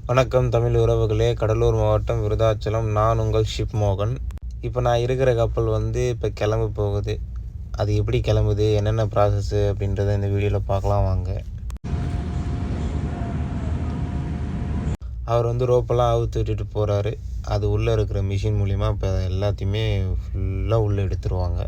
வணக்கம் தமிழ் உறவுகளே, கடலூர் மாவட்டம் விருதாச்சலம். நான் உங்கள் ஷிப் மோகன். இப்போ நான் இருக்கிற கப்பல் இப்போ கிளம்ப போகுது. அது எப்படி கிளம்புது, என்னென்ன ப்ராசஸ்ஸு அப்படின்றத இந்த வீடியோவில் பார்க்கலாம் வாங்க. அவர் ரோப்பெல்லாம் அவுத்து விட்டுட்டு போகிறாரு. அது உள்ளே இருக்கிற மிஷின் மூலிமா இப்போ எல்லாத்தையுமே ஃபுல்லாக உள்ளே எடுத்துருவாங்க.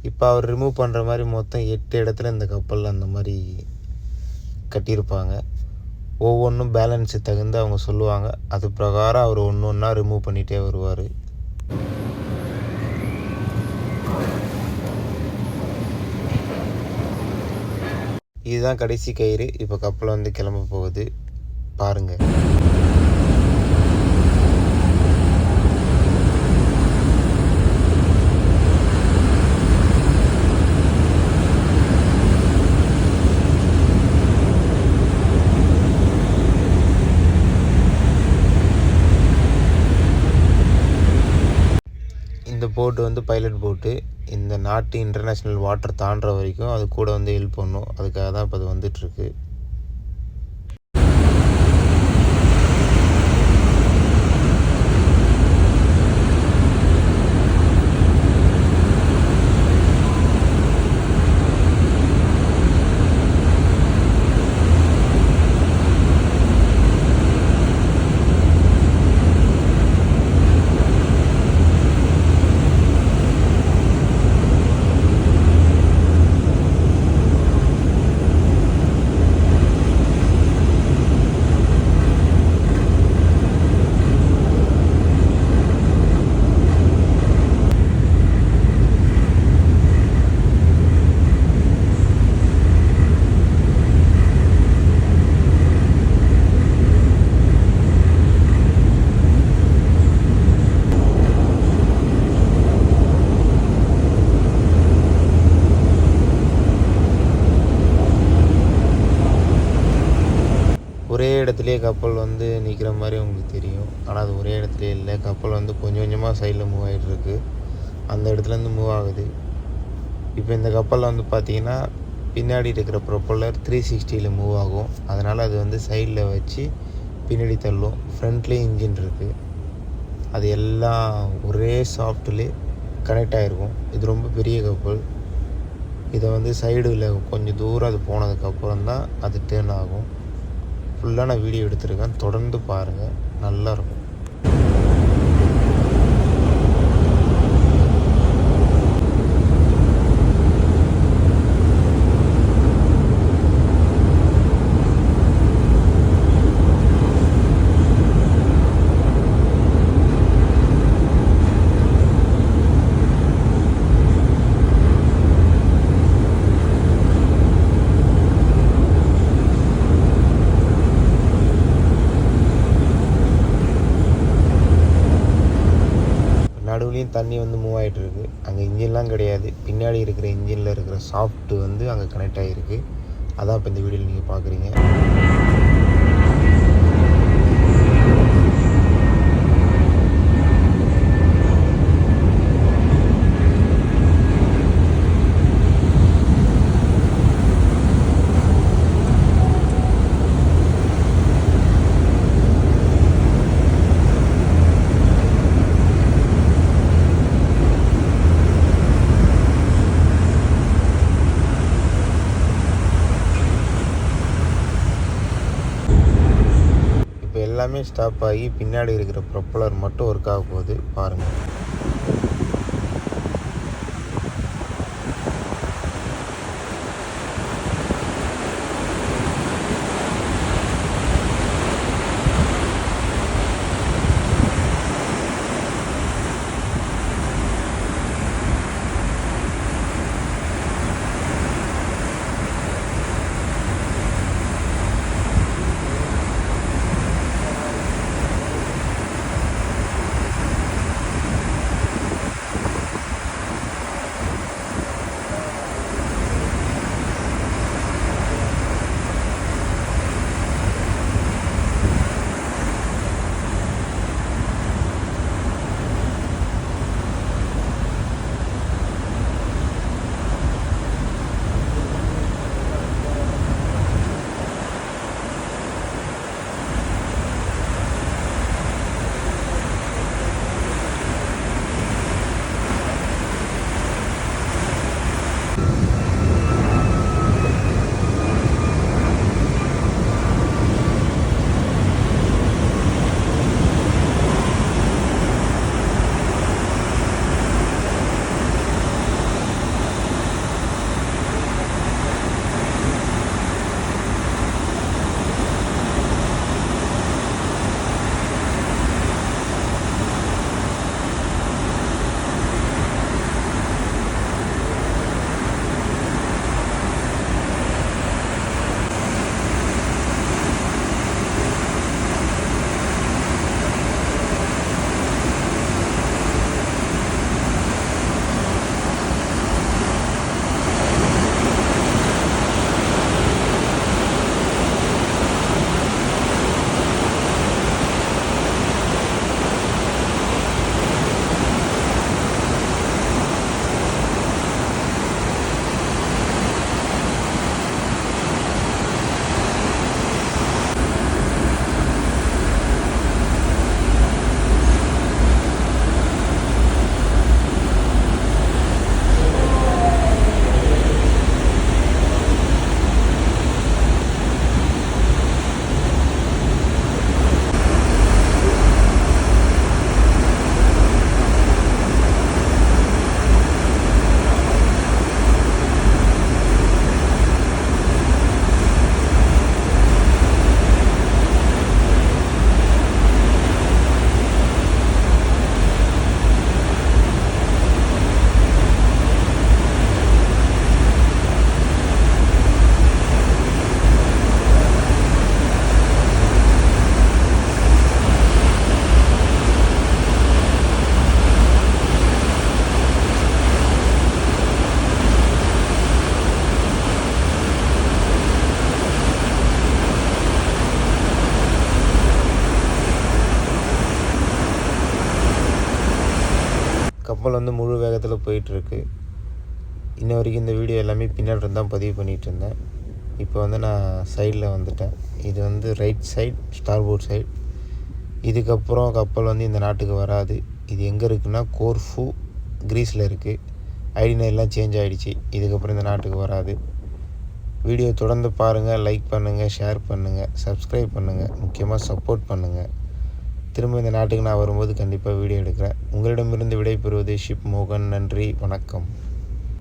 இப்போ அவர் ரிமூவ் பண்ணுற மாதிரி மொத்தம் 8 இடத்துல இந்த கப்பலில் அந்த மாதிரி கட்டியிருப்பாங்க. ஒவ்வொன்றும் பேலன்ஸு தகுந்து அவங்க சொல்லுவாங்க. அது பிரகாரம் அவர் ஒன்று ஒன்றா ரிமூவ் பண்ணிகிட்டே வருவார். இதுதான் கடைசி கயிறு. இப்போ கப்பல் கிளம்ப போகுது, பாருங்கள். இந்த போட்டு பைலட் போட்டு. இந்த நாட்டு இன்டர்நேஷ்னல் வாட்டர் தாண்டுற வரைக்கும் அது கூட ஹெல்ப் பண்ணும். அதுக்காக தான் இப்போ அது வந்துட்டுருக்கு. ஒரே இடத்துலையே கப்பல் நிற்கிற மாதிரி உங்களுக்கு தெரியும். ஆனால் அது ஒரே இடத்துலையே இல்லை. கப்பல் கொஞ்சம் கொஞ்சமாக சைடில் மூவ் ஆகிட்டுருக்கு. அந்த இடத்துலேருந்து மூவ் ஆகுது. இப்போ இந்த கப்பலில் பார்த்தீங்கன்னா பின்னாடி இருக்கிற ப்ரொப்பல்லர் 360 மூவ் ஆகும். அதனால் அது சைடில் வச்சு பின்னாடி தள்ளும். ஃப்ரண்ட்லேயும் இன்ஜின் இருக்குது. அது எல்லாம் ஒரே சாஃப்ட்லேயே கனெக்ட் ஆகிருக்கும். இது ரொம்ப பெரிய கப்பல். இதை சைடில் கொஞ்சம் தூரம் அது போனதுக்கப்புறம் தான் அது டேர்ன் ஆகும். ஃபுல்லாக நான் வீடியோ எடுத்துருக்கேன், தொடர்ந்து பாருங்கள், நல்லாயிருக்கும். நடுவுலையும் தண்ணி மூவ் ஆகிட்டுருக்கு. அங்கே இன்ஜின்லாம் கிடையாது. பின்னாடி இருக்கிற இன்ஜினில் இருக்கிற சாஃப்ட்டு அங்கே கனெக்ட் ஆகிருக்கு. அதான் இப்போ இந்த வீடியோவில் நீங்கள் பார்க்குறீங்க. ஸ்டாப் ஆகி பின்னாடி இருக்கிற ப்ரொப்பலர் மட்டும் ஒர்க் ஆக போகுது பாருங்கள். கப்பல் வந்து முழு வேகத்தில் போயிட்டுருக்கு. இன்ன வரைக்கும் இந்த வீடியோ எல்லாமே பின்னாடி தான் பதிவு பண்ணிகிட்டு இருந்தேன். இப்போ வந்து நான் சைடில் வந்துட்டேன். இது வந்து ரைட் சைட், ஸ்டார்போர்ட் சைட். இதுக்கப்புறம் கப்பல் வந்து இந்த நாட்டுக்கு வராது. இது எங்கே இருக்குன்னா கோர்ஃபு, கிரீஸில் இருக்குது. ஐடி எல்லாம் சேஞ்ச் ஆகிடுச்சு. இதுக்கப்புறம் இந்த நாட்டுக்கு வராது. வீடியோ தொடர்ந்து பாருங்கள், லைக் பண்ணுங்கள், ஷேர் பண்ணுங்கள், சப்ஸ்கிரைப் பண்ணுங்கள், முக்கியமாக சப்போர்ட் பண்ணுங்கள். திரும்ப இந்த நாட்டுக்கு நான் வரும்போது கண்டிப்பாக வீடியோ எடுக்கிறேன். உங்களிடமிருந்து விடைபெறுவது ஷிப் மோகன். நன்றி, வணக்கம்.